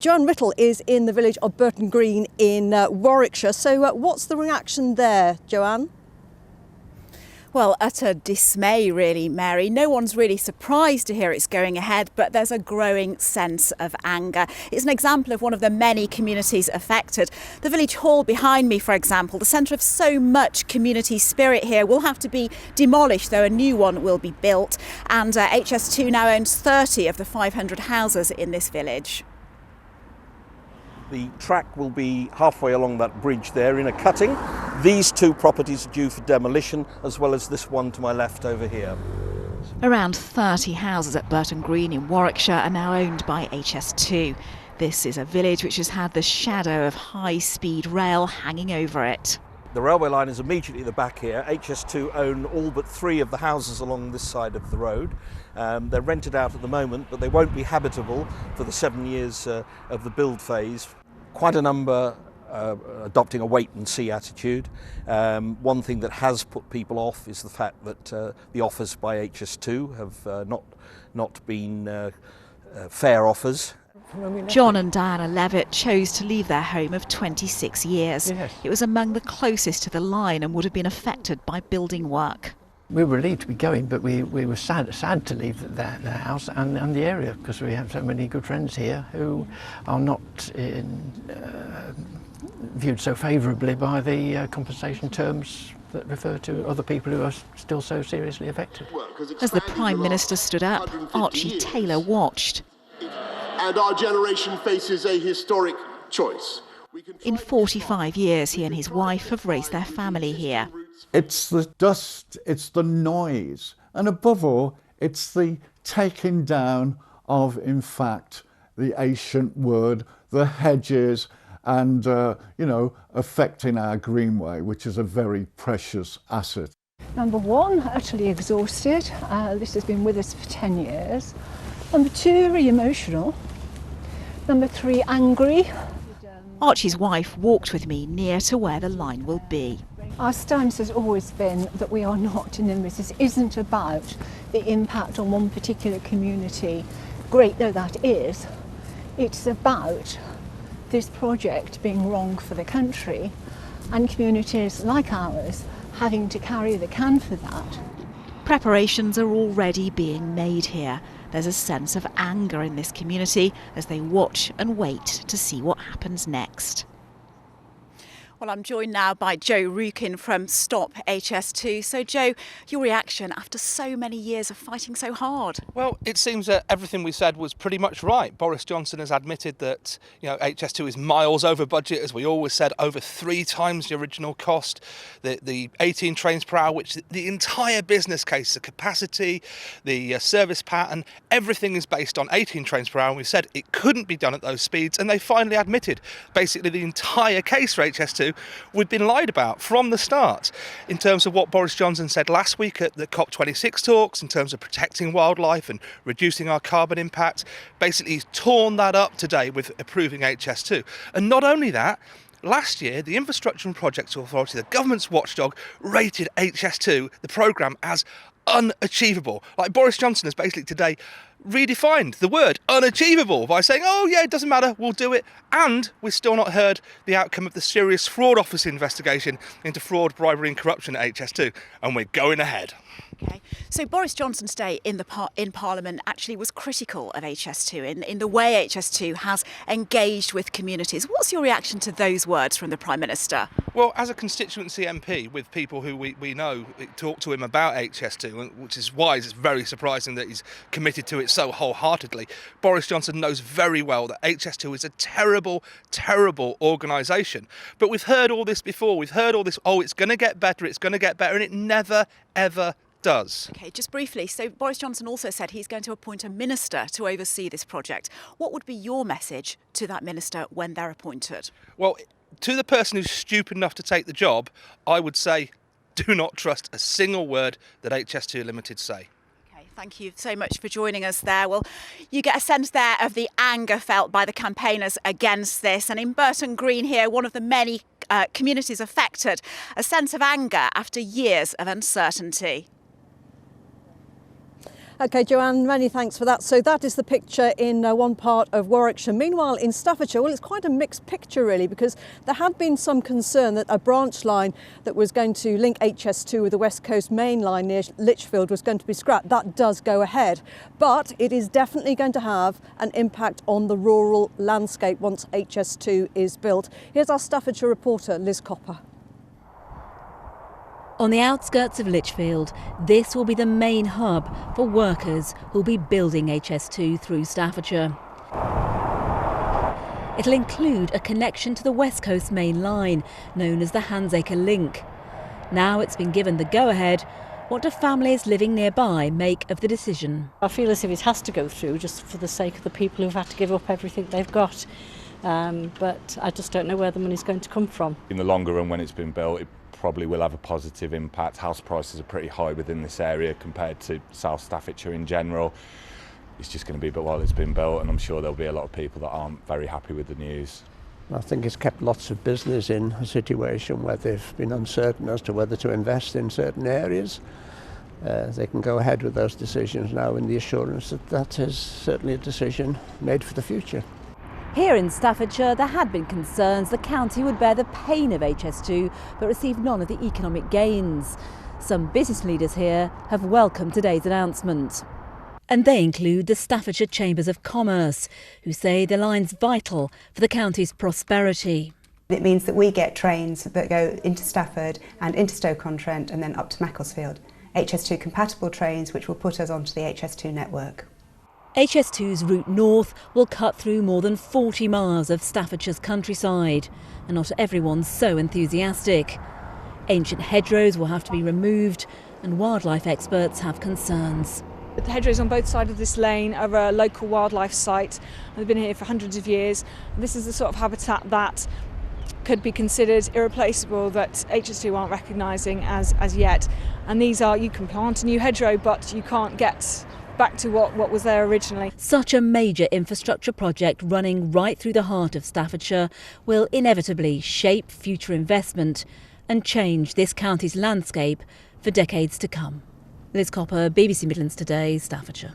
Joanne Riddle is in the village of Burton Green in Warwickshire. So what's the reaction there, Joanne? Well, utter dismay really, Mary. No one's really surprised to hear it's going ahead, but there's a growing sense of anger. It's an example of one of the many communities affected. The village hall behind me, for example, the centre of so much community spirit here, will have to be demolished, though a new one will be built. And HS2 now owns 30 of the 500 houses in this village. The track will be halfway along that bridge there in a cutting. These two properties are due for demolition, as well as this one to my left over here. Around 30 houses at Burton Green in Warwickshire are now owned by HS2. This is a village which has had the shadow of high-speed rail hanging over it. The railway line is immediately at the back here. HS2 own all but 3 of the houses along this side of the road. They're rented out at the moment, but they won't be habitable for the 7 years of the build phase. Quite a number adopting a wait-and-see attitude. One thing that has put people off is the fact that the offers by HS2 have not been fair offers. John and Diana Levitt chose to leave their home of 26 years. Yes. It was among the closest to the line and would have been affected by building work. We were relieved to be going, but we were sad to leave the house and the area, because we have so many good friends here who are not viewed so favourably by the compensation terms that refer to other people who are still so seriously affected. As the Prime Minister stood up, Archie Taylor watched. And our generation faces a historic choice. In 45 years, he and his wife have raised their family here. It's the dust, it's the noise, and above all, it's the taking down of, in fact, the ancient wood, the hedges, and, affecting our greenway, which is a very precious asset. Number 1, utterly exhausted. This has been with us for 10 years. Number 2, very emotional. Number 3, angry. Archie's wife walked with me near to where the line will be. Our stance has always been that we are not in this. This isn't about the impact on one particular community, great though that is. It's about this project being wrong for the country and communities like ours having to carry the can for that. Preparations are already being made here. There's a sense of anger in this community as they watch and wait to see what happens next. Well, I'm joined now by Joe Rukin from Stop HS2. So, Joe, your reaction after so many years of fighting so hard? Well, it seems that everything we said was pretty much right. Boris Johnson has admitted that HS2 is miles over budget, as we always said, over 3 times the original cost. The 18 trains per hour, which the entire business case, the capacity, the service pattern, everything is based on 18 trains per hour. And we said it couldn't be done at those speeds, and they finally admitted basically the entire case for HS2 we've been lied about from the start. In terms of what Boris Johnson said last week at the COP26 talks, in terms of protecting wildlife and reducing our carbon impact, basically he's torn that up today with approving HS2. And not only that, last year, the Infrastructure and Projects Authority, the government's watchdog, rated HS2, the programme, as unachievable. Like, Boris Johnson has basically today redefined the word unachievable by saying, oh yeah, it doesn't matter, we'll do it. And we've still not heard the outcome of the Serious Fraud Office investigation into fraud, bribery and corruption at HS2, and we're going ahead. Okay, so Boris Johnson's day in Parliament actually was critical of HS2 in the way HS2 has engaged with communities. What's your reaction to those words from the Prime Minister? Well, as a constituency MP with people who we know talk to him about HS2, which is why it's very surprising that he's committed to it so wholeheartedly, Boris Johnson knows very well that HS2 is a terrible, terrible organisation. But we've heard all this before. We've heard all this, oh, it's going to get better, and it never, ever does. Okay, just briefly, so Boris Johnson also said he's going to appoint a minister to oversee this project. What would be your message to that minister when they're appointed? Well, to the person who's stupid enough to take the job, I would say do not trust a single word that HS2 Limited say. Thank you so much for joining us there. Well, you get a sense there of the anger felt by the campaigners against this. And in Burton Green here, one of the many communities affected, a sense of anger after years of uncertainty. OK, Joanne, many thanks for that. So that is the picture in one part of Warwickshire. Meanwhile, in Staffordshire, well, it's quite a mixed picture, really, because there had been some concern that a branch line that was going to link HS2 with the West Coast main line near Lichfield was going to be scrapped. That does go ahead, but it is definitely going to have an impact on the rural landscape once HS2 is built. Here's our Staffordshire reporter, Liz Copper. On the outskirts of Lichfield, this will be the main hub for workers who'll be building HS2 through Staffordshire. It'll include a connection to the West Coast main line, known as the Handsacre Link. Now it's been given the go-ahead, what do families living nearby make of the decision? I feel as if it has to go through just for the sake of the people who've had to give up everything they've got. But I just don't know where the money's going to come from. In the longer run, when it's been built, it probably will have a positive impact. House prices are pretty high within this area compared to South Staffordshire in general. It's just going to be but while it's been built, and I'm sure there'll be a lot of people that aren't very happy with the news. I think it's kept lots of business in a situation where they've been uncertain as to whether to invest in certain areas. They can go ahead with those decisions now in the assurance that that is certainly a decision made for the future. Here in Staffordshire, there had been concerns the county would bear the pain of HS2 but receive none of the economic gains. Some business leaders here have welcomed today's announcement. And they include the Staffordshire Chambers of Commerce, who say the line's vital for the county's prosperity. It means that we get trains that go into Stafford and into Stoke-on-Trent and then up to Macclesfield. HS2 compatible trains which will put us onto the HS2 network. HS2's route north will cut through more than 40 miles of Staffordshire's countryside, and not everyone's so enthusiastic. Ancient hedgerows will have to be removed, and wildlife experts have concerns. The hedgerows on both sides of this lane are a local wildlife site. They've been here for hundreds of years. This is the sort of habitat that could be considered irreplaceable, that HS2 aren't recognising as yet. And these are, you can plant a new hedgerow, but you can't get back to what was there originally. Such a major infrastructure project running right through the heart of Staffordshire will inevitably shape future investment and change this county's landscape for decades to come. Liz Copper, BBC Midlands Today, Staffordshire.